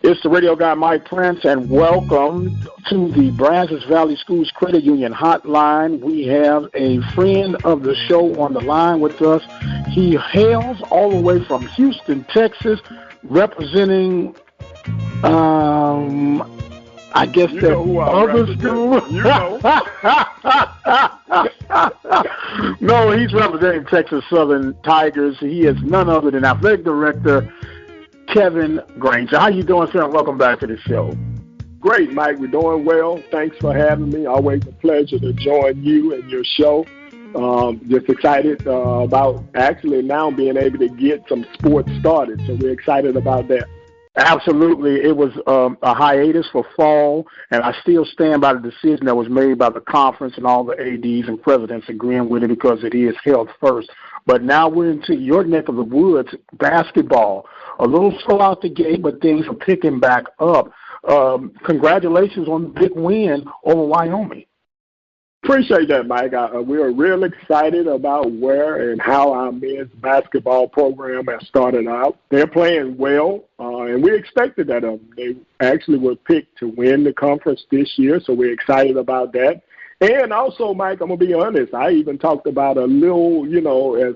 It's the radio guy, Mike Prince, and welcome to the Brazos Valley Schools Credit Union Hotline. We have a friend of the show on the line with us. He hails all the way from Houston, Texas, representing, I guess you that other school. You know. No, he's representing Texas Southern Tigers. He is none other than athletic director Kevin Granger. How you doing, sir? Welcome back to the show. Great, Mike. We're doing well. Thanks for having me. Always a pleasure to join you and your show. Just excited about actually now being able to get some sports started. So we're excited about that. Absolutely. It was a hiatus for fall, and I still stand by the decision that was made by the conference and all the ADs and presidents agreeing with it because it is held first. But now we're into your neck of the woods, basketball. A little slow out the gate, but things are picking back up. Congratulations on the big win over Wyoming. Appreciate that, Mike. We are real excited about where and how our men's basketball program has started out. They're playing well, and we expected that of them. They actually were picked to win the conference this year, so we're excited about that. And also, Mike, I'm going to be honest, I even talked about a little, as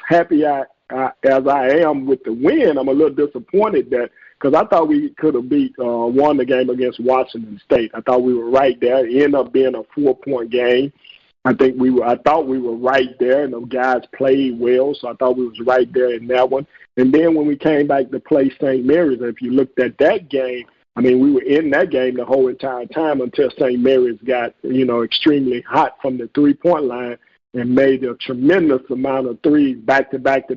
happy as I am with the win, I'm a little disappointed that because I thought we could have won the game against Washington State. I thought we were right there. It ended up being a 4-point game. I thought we were right there, and the guys played well, so I thought we was right there in that one. And then when we came back to play St. Mary's, if you looked at that game, I mean, we were in that game the whole entire time until St. Mary's got, extremely hot from the three-point line and made a tremendous amount of threes back to back.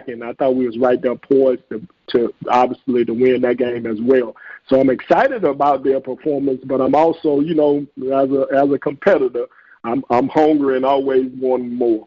And I thought we was right there poised to obviously to win that game as well. So I'm excited about their performance, but I'm also, as a competitor, I'm hungry and always wanting more.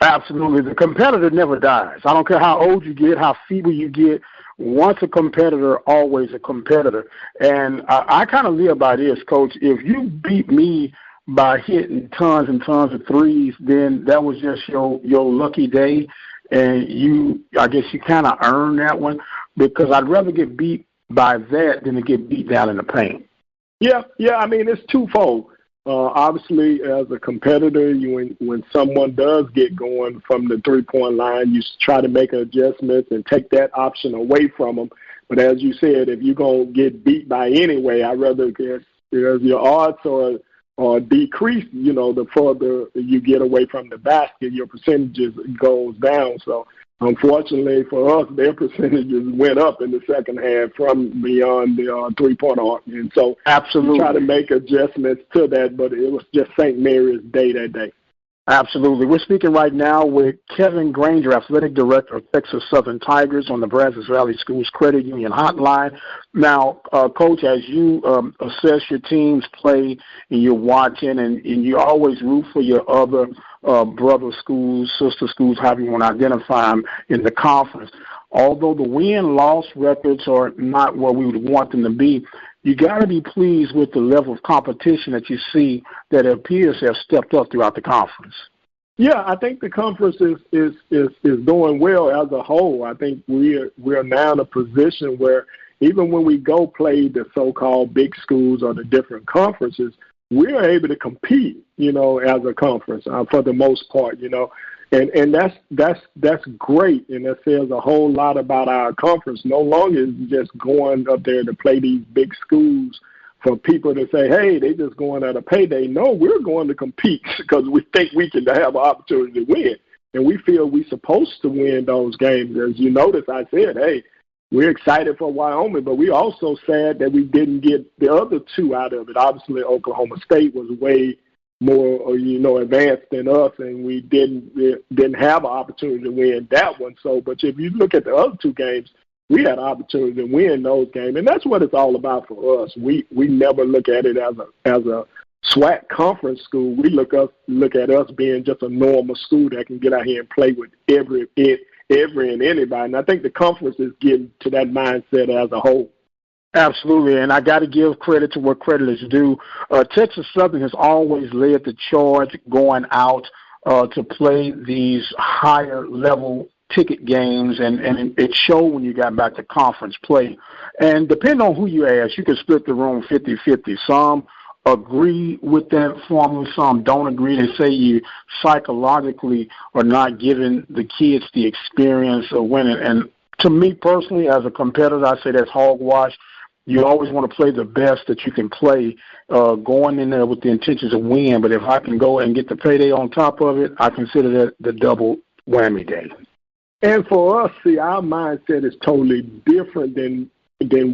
Absolutely. The competitor never dies. I don't care how old you get, how feeble you get. Once a competitor, always a competitor. And I kind of live by this, Coach. If you beat me by hitting tons and tons of threes, then that was just your lucky day, and I guess you kind of earned that one, because I'd rather get beat by that than to get beat down in the paint. Yeah. I mean, it's twofold. Obviously, as a competitor, when someone does get going from the three-point line, you try to make adjustments and take that option away from them. But as you said, if you're going to get beat by anyway, I'd rather guess your odds or decrease, the further you get away from the basket, your percentages goes down. So unfortunately for us, their percentages went up in the second half from beyond the three-point arc. And so absolutely, we try to make adjustments to that, but it was just St. Mary's day that day. Absolutely. We're speaking right now with Kevin Granger, Athletic Director of Texas Southern Tigers, on the Brazos Valley Schools Credit Union Hotline. Now, Coach, as you assess your team's play and you're watching, and you always root for your other brother schools, sister schools, however you want to identify them in the conference, although the win-loss records are not where we would want them to be, you got to be pleased with the level of competition that you see that appears to have stepped up throughout the conference. Yeah, I think the conference is doing well as a whole. I think we're now in a position where even when we go play the so-called big schools or the different conferences, we're able to compete, as a conference for the most part, And that's great, and that says a whole lot about our conference. No longer is it just going up there to play these big schools for people to say, hey, they just going at a payday. No, we're going to compete because we think we can have an opportunity to win, and we feel we're supposed to win those games. As you notice, I said, hey, we're excited for Wyoming, but we also sad that we didn't get the other two out of it. Obviously, Oklahoma State was way more, advanced than us, and we didn't have an opportunity to win that one. So, but if you look at the other two games, we had an opportunity to win those games, and that's what it's all about for us. We never look at it as a SWAC conference school. We look at us being just a normal school that can get out here and play with every and anybody. And I think the conference is getting to that mindset as a whole. Absolutely, and I got to give credit to what credit is due. Texas Southern has always led the charge going out to play these higher level ticket games, and it showed when you got back to conference play. And depending on who you ask, you can split the room 50-50. Some agree with that formula, some don't agree. They say you psychologically are not giving the kids the experience of winning. And to me personally, as a competitor, I say that's hogwash. You always want to play the best that you can play, going in there with the intentions of win. But if I can go and get the payday on top of it, I consider that the double whammy day. And for us, see, our mindset is totally different than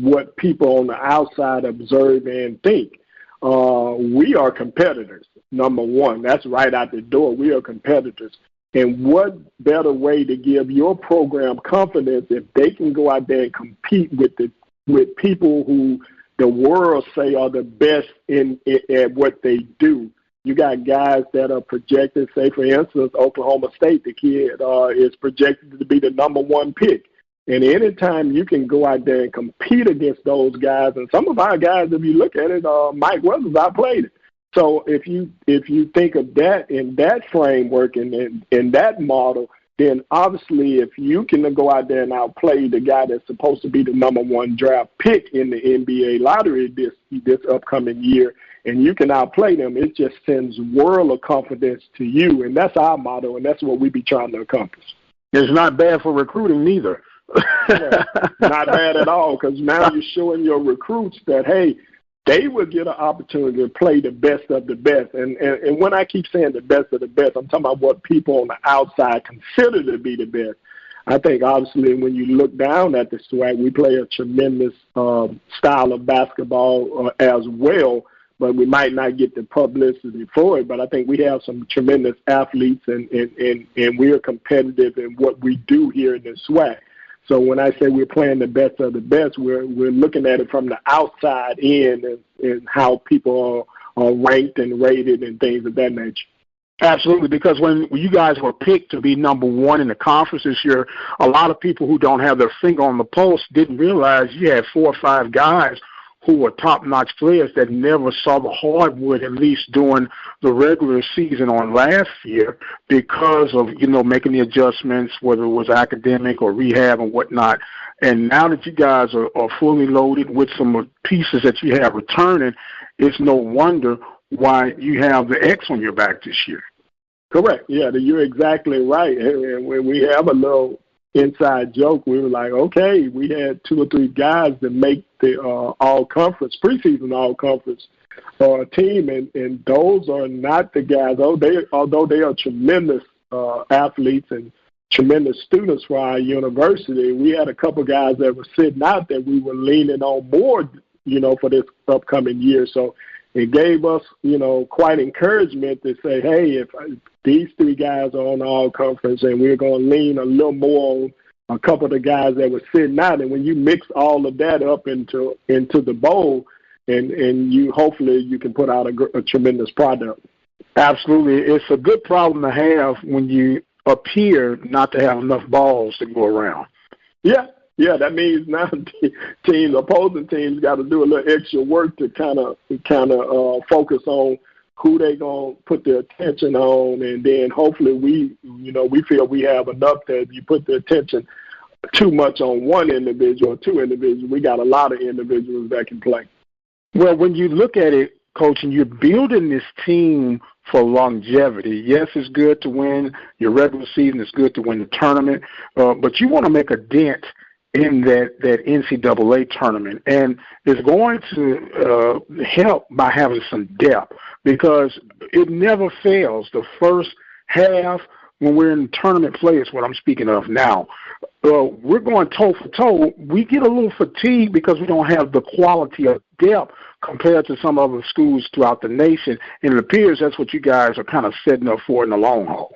what people on the outside observe and think. We are competitors, number one. That's right out the door. We are competitors. And what better way to give your program confidence if they can go out there and compete with people who the world say are the best at what they do. You got guys that are projected, say, for instance, Oklahoma State, the kid is projected to be the number one pick. And anytime you can go out there and compete against those guys, and some of our guys, if you look at it, Mike Weathers outplayed it. So if you think of that in that framework and in that model, then obviously if you can go out there and outplay the guy that's supposed to be the number one draft pick in the NBA lottery this upcoming year, and you can outplay them, it just sends world of confidence to you. And that's our motto, and that's what we be trying to accomplish. It's not bad for recruiting neither. Yeah, not bad at all, because now you're showing your recruits that, hey, they will get an opportunity to play the best of the best. And when I keep saying the best of the best, I'm talking about what people on the outside consider to be the best. I think, obviously, when you look down at the SWAC, we play a tremendous style of basketball as well, but we might not get the publicity for it. But I think we have some tremendous athletes, and we are competitive in what we do here in the SWAC. So when I say we're playing the best of the best, we're looking at it from the outside in and how people are ranked and rated and things of that nature. Absolutely, because when you guys were picked to be number one in the conference this year, a lot of people who don't have their finger on the pulse didn't realize you had 4 or 5 guys who were top-notch players that never saw the hardwood, at least during the regular season on last year, because of, making the adjustments, whether it was academic or rehab and whatnot. And now that you guys are fully loaded with some pieces that you have returning, it's no wonder why you have the X on your back this year. Correct. Yeah, you're exactly right. And when we have a little inside joke, we were like, okay, we had 2 or 3 guys that make the all-conference, preseason all-conference team, and those are not the guys. Although they are tremendous athletes and tremendous students for our university, we had a couple guys that were sitting out that we were leaning on more, for this upcoming year. So it gave us, quite encouragement to say, hey, if these 3 guys are on the all-conference, and we're going to lean a little more on a couple of the guys that were sitting out. And when you mix all of that up into the bowl, and you hopefully you can put out a tremendous product. Absolutely. It's a good problem to have when you appear not to have enough balls to go around. Yeah, that means now opposing teams got to do a little extra work to kind of focus on who they gonna put their attention on, and then hopefully we feel we have enough that if you put the attention too much on one individual or 2 individuals, we got a lot of individuals that can play. Well, when you look at it, Coach, and you're building this team for longevity, yes, it's good to win your regular season, it's good to win the tournament, but you want to make a dent in that NCAA tournament. And it's going to help by having some depth, because it never fails. The first half, when we're in tournament play, is what I'm speaking of now. We're going toe for toe. We get a little fatigued because we don't have the quality of depth compared to some other schools throughout the nation. And it appears that's what you guys are kind of setting up for in the long haul.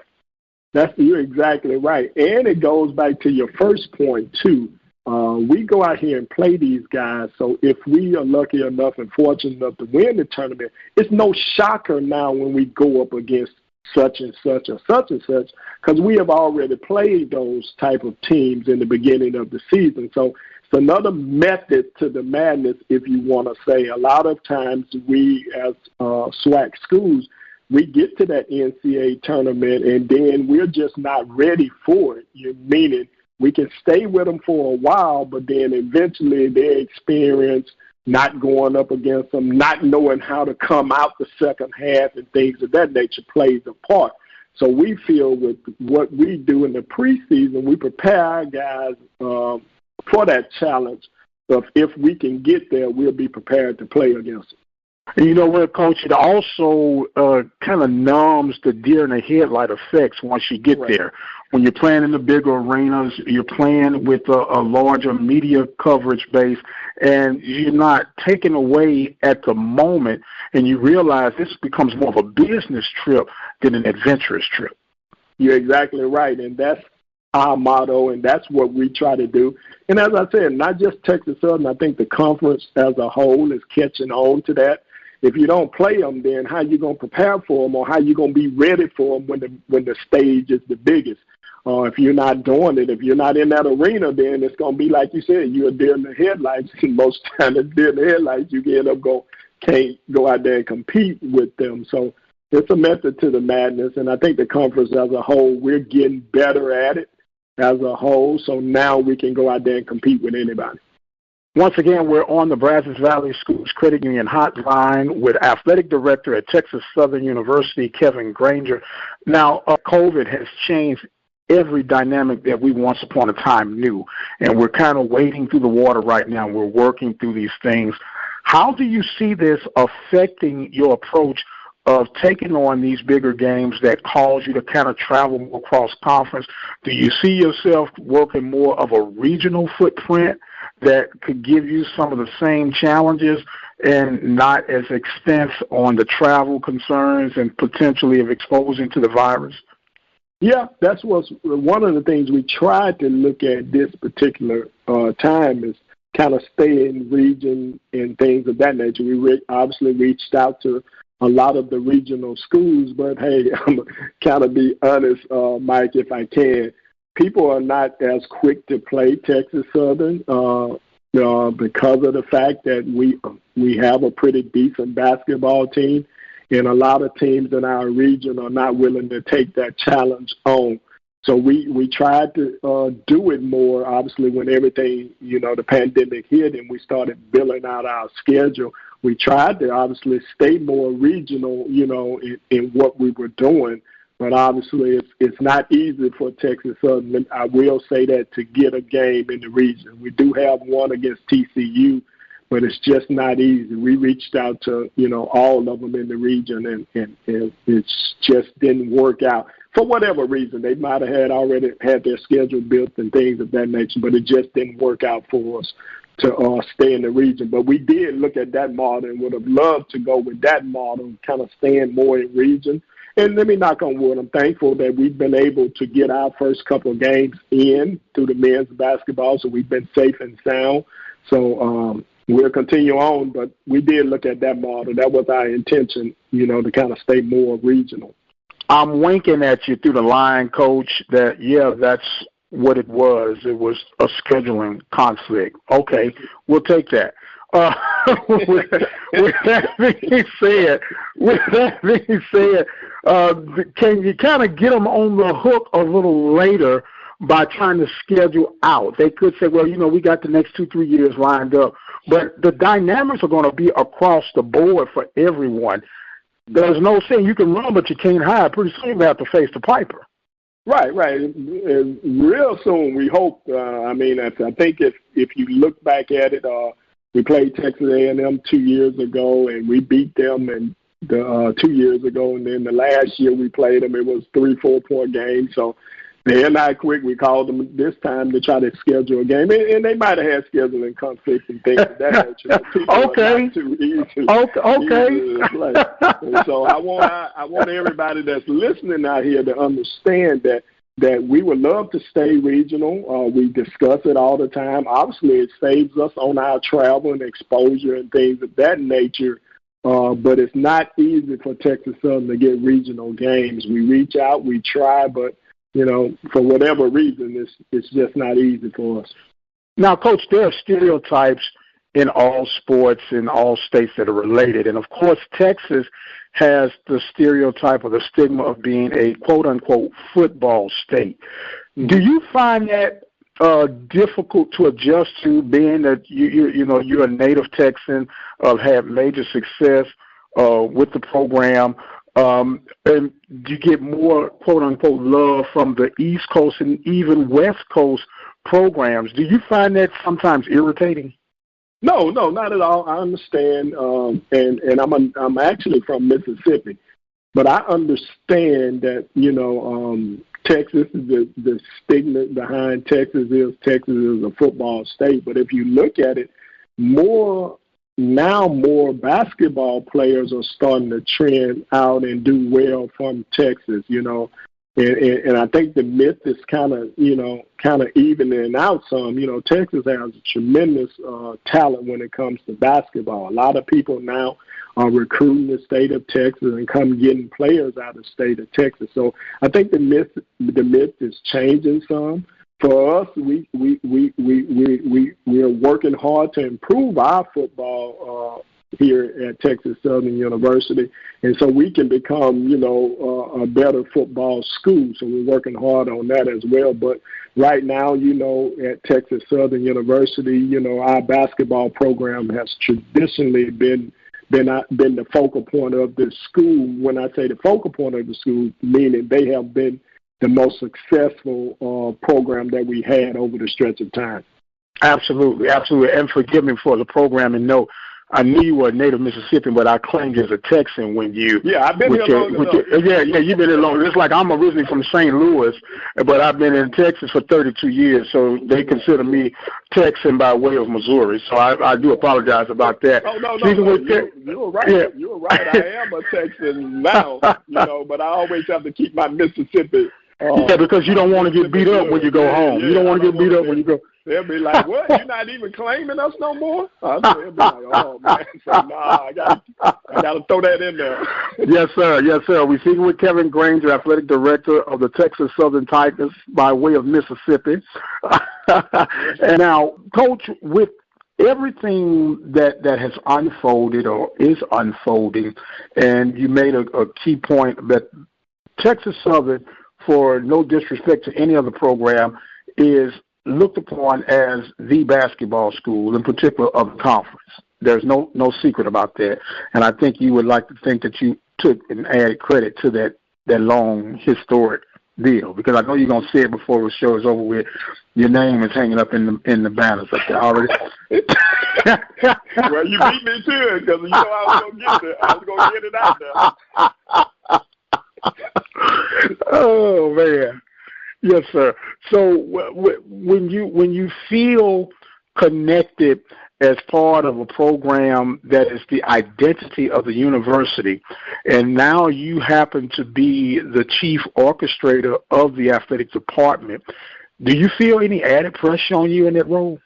You're exactly right. And it goes back to your first point, too. We go out here and play these guys, so if we are lucky enough and fortunate enough to win the tournament, it's no shocker now when we go up against such and such or such and such, because we have already played those type of teams in the beginning of the season. So it's another method to the madness, if you want to say. A lot of times we, as SWAC schools, we get to that NCAA tournament, and then we're just not ready for it. Meaning we can stay with them for a while, but then eventually their experience, not going up against them, not knowing how to come out the second half and things of that nature plays a part. So we feel with what we do in the preseason, we prepare our guys for that challenge. So if we can get there, we'll be prepared to play against them. And you know what, Coach, it also kind of numbs the deer in the headlight effects once you get there. When you're playing in the bigger arenas, you're playing with a larger media coverage base, and you're not taken away at the moment, and you realize this becomes more of a business trip than an adventurous trip. You're exactly right, and that's our motto, and that's what we try to do. And as I said, not just Texas Southern, I think the conference as a whole is catching on to that. If you don't play them, then how you going to prepare for them, or how you going to be ready for them when the stage is the biggest? If you're not doing it, if you're not in that arena, then it's going to be like you said, you're a deer in the headlights. And most times, it's deer in the headlights, you can end up can't go out there and compete with them. So it's a method to the madness, and I think the conference as a whole, we're getting better at it as a whole. So now we can go out there and compete with anybody. Once again, we're on the Brazos Valley Schools Credit Union hotline with Athletic Director at Texas Southern University, Kevin Granger. Now, COVID has changed every dynamic that we once upon a time knew, and we're kind of wading through the water right now. We're working through these things. How do you see this affecting your approach of taking on these bigger games that cause you to kind of travel more cross conference? Do you see yourself working more of a regional footprint that could give you some of the same challenges and not as expense on the travel concerns and potentially of exposing to the virus? Yeah, that's one of the things we tried to look at this particular time is kind of stay in region and things of that nature. We obviously reached out to a lot of the regional schools, but hey, I'm going to kind of be honest, Mike, if I can. People are not as quick to play Texas Southern because of the fact that we have a pretty decent basketball team, and a lot of teams in our region are not willing to take that challenge on. So we tried to do it more, obviously, when everything, the pandemic hit and we started billing out our schedule. We tried to obviously stay more regional, in what we were doing. But obviously, it's not easy for Texas Southern. I will say that, to get a game in the region. We do have one against TCU, but it's just not easy. We reached out to, all of them in the region, and it just didn't work out. For whatever reason, they might have already had their schedule built and things of that nature, but it just didn't work out for us to stay in the region. But we did look at that model and would have loved to go with that model, kind of staying more in region. And let me knock on wood, I'm thankful that we've been able to get our first couple of games in through the men's basketball, so we've been safe and sound. So we'll continue on, but we did look at that model. That was our intention, to kind of stay more regional. I'm winking at you through the line, Coach, that, that's what it was. It was a scheduling conflict. Okay, we'll take that. With that being said, can you kind of get them on the hook a little later by trying to schedule out? They could say, well, we got the next 2-3 years lined up, but the dynamics are going to be across the board for everyone. There's no saying you can run, but you can't hide. Pretty soon you have to face the piper. Right. Real soon, we hope. I think if you look back at it, we played Texas A&M 2 years ago, and we beat them 2 years ago. And then the last year we played them, it was 3-4 point games. So they're not quick. We called them this time to try to schedule a game. And they might have had scheduling conflicts and things of that nature. Okay. Too easy, okay. Easy to play. And so I want everybody that's listening out here to understand that we would love to stay regional. We discuss it all the time. Obviously, it saves us on our travel and exposure and things of that nature, but it's not easy for Texas Southern to get regional games. We reach out, we try, but, for whatever reason, it's just not easy for us. Now, Coach, there are stereotypes in all sports in all states that are related, and, of course, Texas has the stereotype or the stigma of being a quote-unquote football state. Do you find that difficult to adjust to, being that you're a native Texan, had major success with the program, and do you get more quote-unquote love from the East Coast and even West Coast programs? Do you find that sometimes irritating? No, not at all. I understand, and I'm actually from Mississippi, but I understand that Texas is the stigma behind Texas is a football state. But if you look at it, more basketball players are starting to trend out and do well from Texas. And I think the myth is kind of evening out some. Texas has a tremendous talent when it comes to basketball. A lot of people now are recruiting the state of Texas and come getting players out of the state of Texas. So I think the myth is changing some. For us, we are working hard to improve our football here at Texas Southern University, and so we can become, a better football school. So we're working hard on that as well. But right now, at Texas Southern University, our basketball program has traditionally been the focal point of the school. When I say the focal point of the school, meaning they have been the most successful program that we had over the stretch of time. Absolutely. And forgive me for the programming note. I knew you were a native Mississippian, but I claimed you as a Texan when you. Yeah, I've been here long enough. You've been here long. It's like I'm originally from St. Louis, but I've been in Texas for 32 years, so they consider me Texan by way of Missouri. So I do apologize about that. Oh, no. You were right. Yeah. You were right. I am a Texan now, but I always have to keep my Mississippi. Yeah, because you don't want to get beat up when you go home. You don't want to get beat up when you go. They'll be like, "What? You're not even claiming us no more?" They'll be like, "Oh man, so, nah, I gotta throw that in there." Yes, sir. We're speaking with Kevin Granger, athletic director of the Texas Southern Tigers by way of Mississippi. And now, Coach, with everything that has unfolded or is unfolding, and you made a key point that Texas Southern, for no disrespect to any other program, is looked upon as the basketball school, in particular of the conference. There's no secret about that. And I think you would like to think that you took and added credit to that long historic deal, because I know you're going to say it before the show is over with. Your name is hanging up in the banners up there already. Well, you beat me to it, because I was going to get it. I was going to get it out there. Oh, man. Yes, sir. So when you feel connected as part of a program that is the identity of the university, and now you happen to be the chief orchestrator of the athletic department, do you feel any added pressure on you in that role?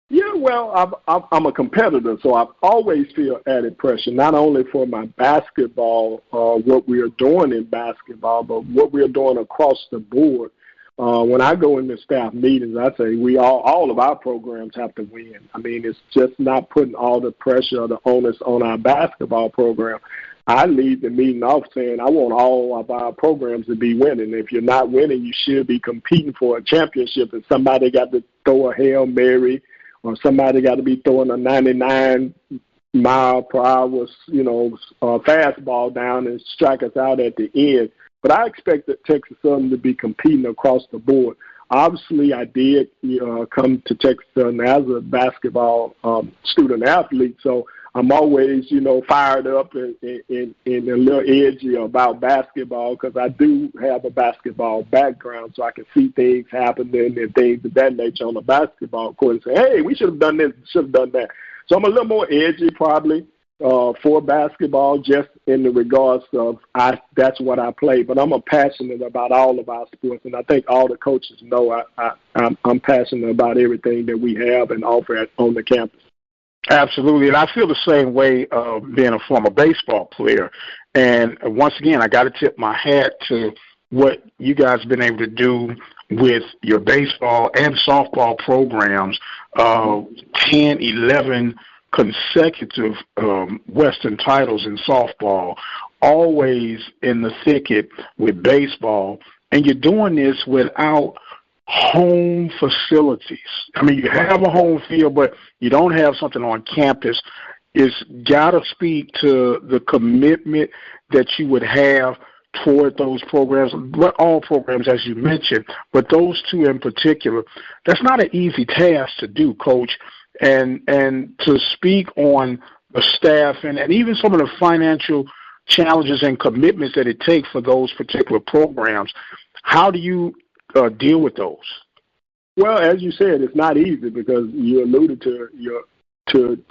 Yeah, well, I'm a competitor, so I always feel added pressure, not only for my basketball, what we are doing in basketball, but what we are doing across the board. When I go into staff meetings, I say all of our programs have to win. I mean, it's just not putting all the pressure or the onus on our basketball program. I lead the meeting off saying I want all of our programs to be winning. If you're not winning, you should be competing for a championship, and somebody got to throw a Hail Mary, or somebody got to be throwing a 99-mile-per-hour, fastball down and strike us out at the end. But I expect that Texas Southern to be competing across the board. Obviously, I did come to Texas Southern as a basketball student-athlete, so I'm always, fired up and a little edgy about basketball, because I do have a basketball background, so I can see things happening and things of that nature on the basketball court and say, hey, we should have done this, should have done that. So I'm a little more edgy probably for basketball, just in the regards of that's what I play. But I'm passionate about all of our sports, and I think all the coaches know I'm passionate about everything that we have and offer on the campus. Absolutely, and I feel the same way being a former baseball player. And once again, I got to tip my hat to what you guys have been able to do with your baseball and softball programs, 10, 11 consecutive Western titles in softball, always in the thicket with baseball, and you're doing this without home facilities. I mean, you have a home field, but you don't have something on campus. It's got to speak to the commitment that you would have toward those programs, but all programs, as you mentioned, but those two in particular. That's not an easy task to do, Coach, and to speak on the staff and even some of the financial challenges and commitments that it takes for those particular programs. How do you deal with those? Well, as you said, it's not easy because you alluded to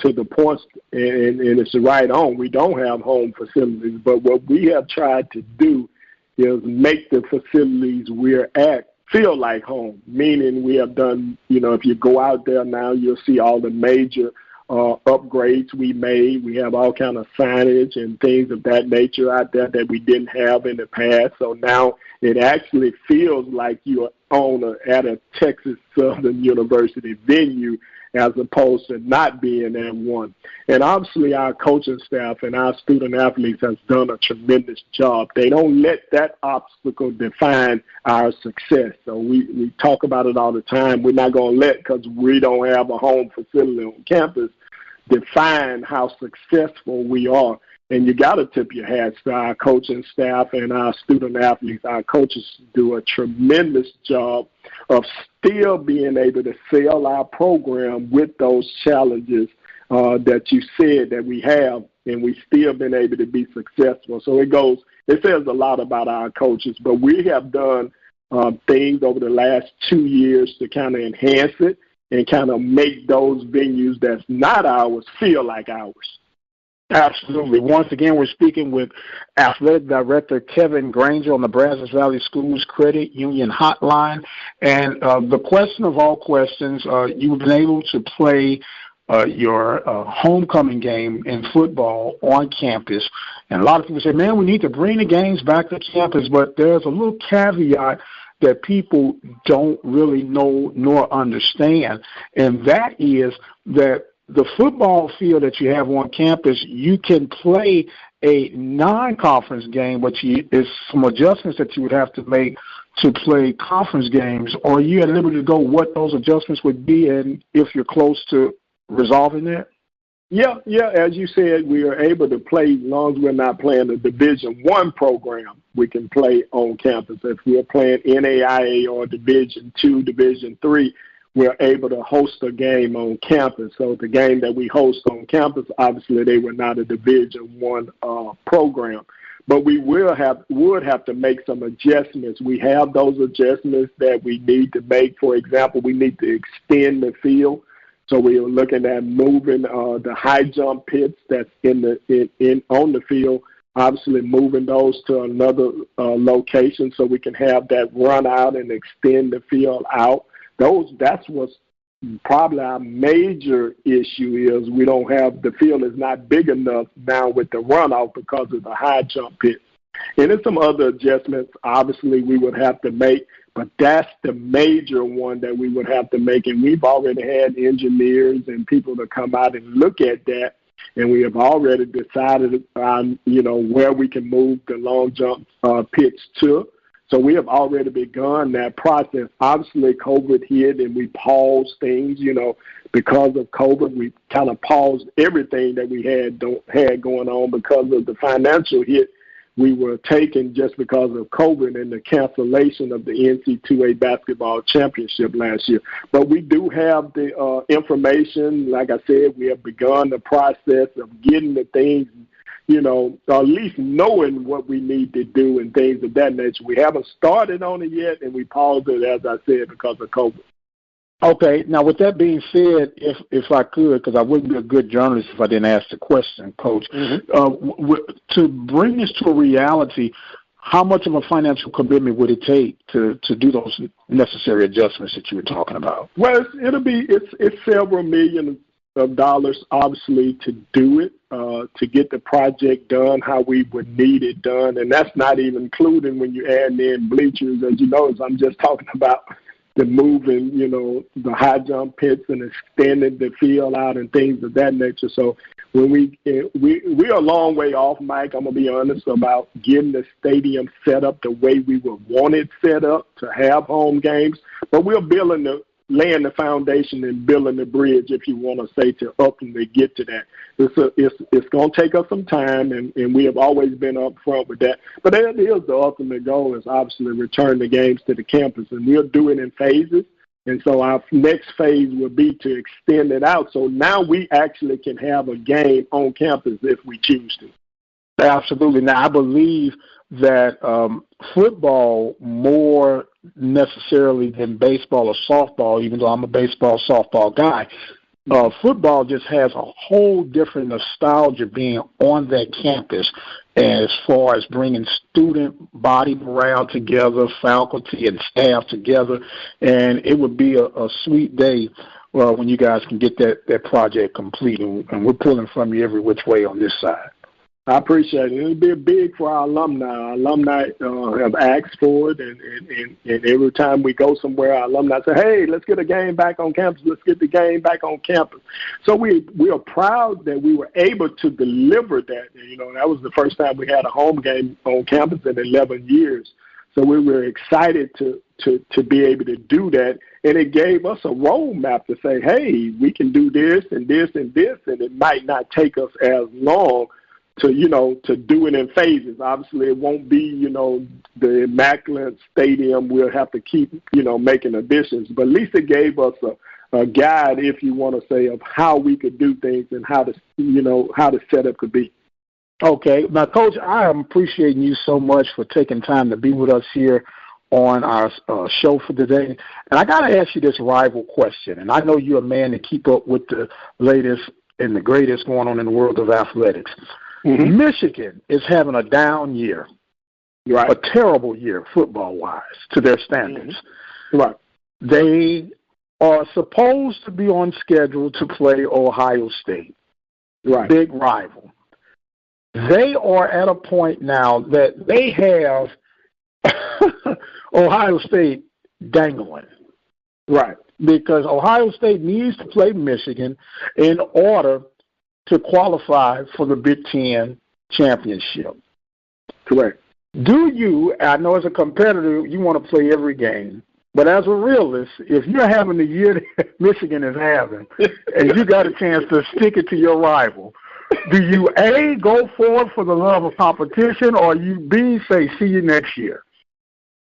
the points, and it's right on. We don't have home facilities, but what we have tried to do is make the facilities we're at feel like home, meaning we have done, if you go out there now, you'll see all the major upgrades we made. We have all kind of signage and things of that nature out there that we didn't have in the past. So now it actually feels like you're at a Texas Southern University venue as opposed to not being at one. And obviously our coaching staff and our student athletes has done a tremendous job. They don't let that obstacle define our success. So we talk about it all the time. We're not going to let, because we don't have a home facility on campus, define how successful we are. And you got to tip your hats to our coaching staff and our student athletes. Our coaches do a tremendous job of still being able to sell our program with those challenges that you said that we have, and we still been able to be successful. So it says a lot about our coaches, but we have done things over the last 2 years to kind of enhance it and kind of make those venues that's not ours feel like ours. Absolutely. Once again, we're speaking with Athletic Director Kevin Granger on the Brazos Valley Schools Credit Union Hotline. And the question of all questions, you've been able to play your homecoming game in football on campus. And a lot of people say, man, we need to bring the games back to campus. But there's a little caveat that people don't really know nor understand, and that is that the football field that you have on campus, you can play a non-conference game, but there's some adjustments that you would have to make to play conference games. Or are you at liberty to go what those adjustments would be, and if you're close to resolving that? Yeah. As you said, we are able to play as long as we're not playing a Division I program. We can play on campus. If we're playing NAIA or Division II, Division III, we're able to host a game on campus. So the game that we host on campus, obviously they were not a Division I program. But we would have to make some adjustments. We have those adjustments that we need to make. For example, we need to extend the field. So we are looking at moving the high jump pits that's on the field, obviously moving those to another location so we can have that run out and extend the field out. That's what's probably our major issue is we don't have, the field is not big enough now with the runoff because of the high jump pit. And there's some other adjustments obviously we would have to make, but that's the major one that we would have to make. And we've already had engineers and people to come out and look at that. And we have already decided on, where we can move the long jump pits to. So we have already begun that process. Obviously, COVID hit and we paused things, because of COVID. We kind of paused everything that we had going on because of the financial hit we were taking just because of COVID and the cancellation of the NC2A basketball championship last year. But we do have the information. Like I said, we have begun the process of getting the things, at least knowing what we need to do and things of that nature. We haven't started on it yet, and we paused it, as I said, because of COVID. Okay. Now, with that being said, if I could, because I wouldn't be a good journalist if I didn't ask the question, Coach, to bring this to a reality, how much of a financial commitment would it take to do those necessary adjustments that you were talking about? Well, it's several million of dollars, obviously, to do it, to get the project done how we would need it done. And that's not even including when you add in bleachers. As you notice, I'm just talking about the moving, the high jump pits and extending the field out and things of that nature. So when we're a long way off, Mike, I'm going to be honest, about getting the stadium set up the way we would want it set up to have home games. But we're laying the foundation and building the bridge, if you want to say, to ultimately get to that. It's going to take us some time, and we have always been up front with that. But that is the ultimate goal, is obviously return the games to the campus, and we'll do it in phases. And so our next phase will be to extend it out. So now we actually can have a game on campus if we choose to. Absolutely. Now, I believe that football more necessarily than baseball or softball, even though I'm a baseball, softball guy, football just has a whole different nostalgia being on that campus as far as bringing student body morale together, faculty and staff together, and it would be a sweet day when you guys can get that project complete, and we're pulling from you every which way on this side. I appreciate it. It'll be big for our alumni. Our alumni have asked for it, and every time we go somewhere, our alumni say, hey, let's get a game back on campus. Let's get the game back on campus. So we are proud that we were able to deliver that. That was the first time we had a home game on campus in 11 years. So we were excited to be able to do that, and it gave us a roadmap to say, hey, we can do this and this and this, and it might not take us as long to do it in phases. Obviously, it won't be, the immaculate stadium. We'll have to keep, making additions. But at least it gave us a guide, if you want to say, of how we could do things and how the setup could be. Okay. Now, Coach, I am appreciating you so much for taking time to be with us here on our show for today. And I got to ask you this rival question. And I know you're a man to keep up with the latest and the greatest going on in the world of athletics. Mm-hmm. Michigan is having a down year, right? A terrible year football-wise to their standards. Mm-hmm. Right. They are supposed to be on schedule to play Ohio State, right? Big rival. They are at a point now that they have Ohio State dangling, right? Because Ohio State needs to play Michigan in order to qualify for the Big Ten championship. Correct. Do you, I know as a competitor, you want to play every game, but as a realist, if you're having the year that Michigan is having, and you got a chance to stick it to your rival, do you, A, go forward for the love of competition, or you, B, say, see you next year?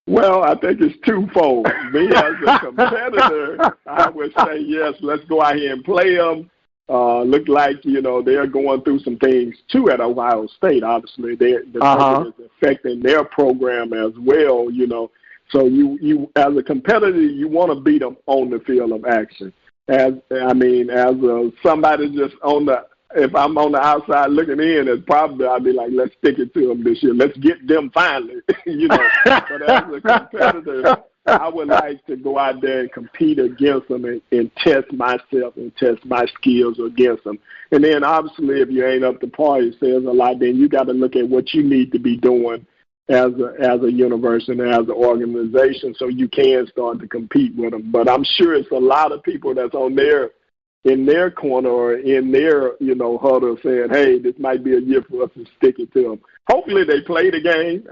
Well, I think it's twofold. Me as a competitor, I would say, yes, let's go out here and play them. Look like, they're going through some things, too, at Ohio State. Obviously, the president is affecting their program as well, So you as a competitor, you want to beat them on the field of action. Somebody just if I'm on the outside looking in, it's probably I'd be like, let's stick it to them this year. Let's get them finally, But as a competitor, I would like to go out there and compete against them and test myself and test my skills against them. And then, obviously, if you ain't up to par, it says a lot. Then you got to look at what you need to be doing as a university and as an organization so you can start to compete with them. But I'm sure it's a lot of people that's in their corner or in their, huddle saying, hey, this might be a year for us to stick it to them. Hopefully they play the game,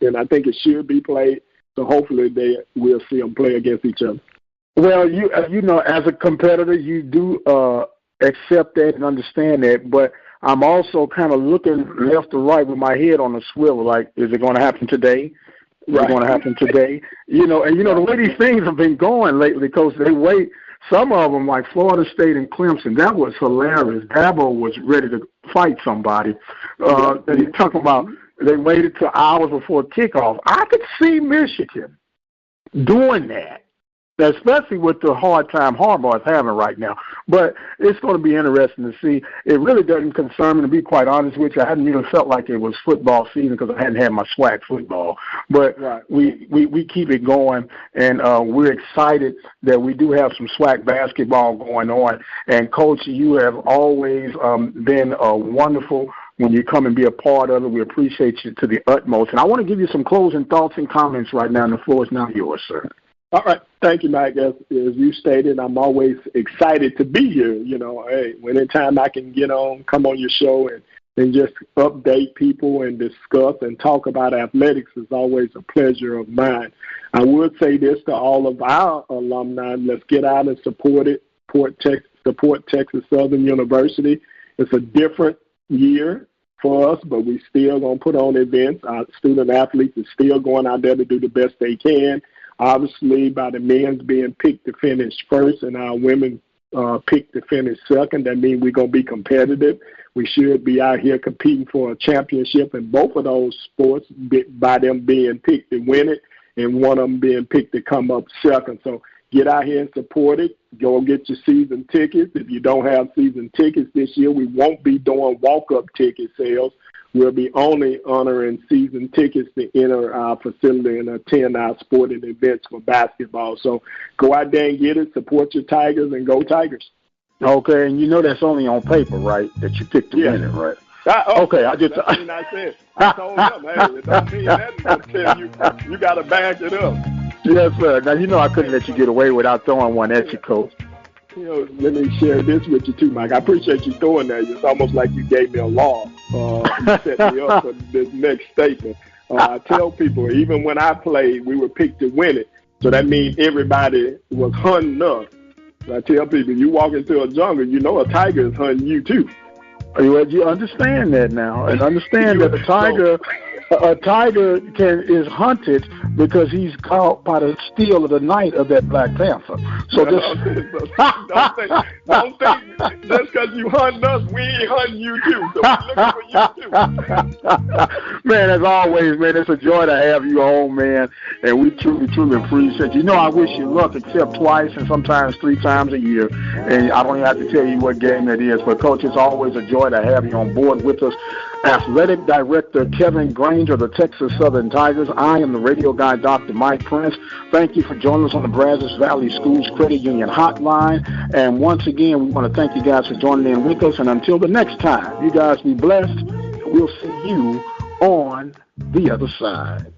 and I think it should be played. So hopefully we'll see them play against each other. Well, as a competitor, you do accept that and understand that, but I'm also kind of looking left to right with my head on a swivel, like, is it going to happen today? Is it going to happen today? The way these things have been going lately, Coach, they wait. Some of them, like Florida State and Clemson, that was hilarious. Dabo was ready to fight somebody. And he's talking about they waited till hours before kickoff. I could see Michigan doing that, especially with the hard time Harbaugh is having right now. But it's going to be interesting to see. It really doesn't concern me, to be quite honest with you. I hadn't even felt like it was football season because I hadn't had my swag football. But we keep it going, and we're excited that we do have some swag basketball going on. And, Coach, you have always been wonderful when you come and be a part of it. We appreciate you to the utmost. And I want to give you some closing thoughts and comments right now, and the floor is now yours, sir. All right. Thank you, Mike. As you stated, I'm always excited to be here. You know, hey, anytime I can come on your show and just update people and discuss and talk about athletics is always a pleasure of mine. I would say this to all of our alumni: let's get out and support it. Support Texas Southern University. It's a different year for us, but we still going to put on events. Our student athletes are still going out there to do the best they can. Obviously, by the men's being picked to finish first and our women picked to finish second, that means we're going to be competitive. We should be out here competing for a championship in both of those sports by them being picked to win it and one of them being picked to come up second. So get out here and support it. Go get your season tickets. If you don't have season tickets this year, we won't be doing walk-up ticket sales. We'll be only honoring season tickets to enter our facility and attend our sporting events for basketball. So go out there and get it, support your Tigers, and go Tigers. Okay, and you know that's only on paper, right, that you picked to win it, right? Okay, I told them, hey, it don't mean that until you got to back it up. Yes, sir. Now, you know I couldn't let you get away without throwing one at you, Coach. Let me share this with you, too, Mike. I appreciate you throwing that. It's almost like you gave me a law. You set me up for this next statement. I tell people, even when I played, we were picked to win it. So that means everybody was hunting us. I tell people, you walk into a jungle, you know a tiger is hunting you, too. Well, you understand that now, and understand that a tiger is hunted because he's caught by the steal of the night of that Black Panther. So don't think just because you hunting us, we ain't hunting you too. So we're looking for you too. Man, as always, man, it's a joy to have you on, man, and we truly appreciate you. You know, I wish you luck except twice and sometimes 3 times a year, and I don't even have to tell you what game that is. But, Coach, it's always a joy to have you on board with us. Athletic Director Kevin Granger of the Texas Southern Tigers. I am the radio guy, Dr. Mike Prince. Thank you for joining us on the Brazos Valley Schools Credit Union Hotline. And once again, we want to thank you guys for joining in with us. And until the next time, you guys be blessed. We'll see you on the other side.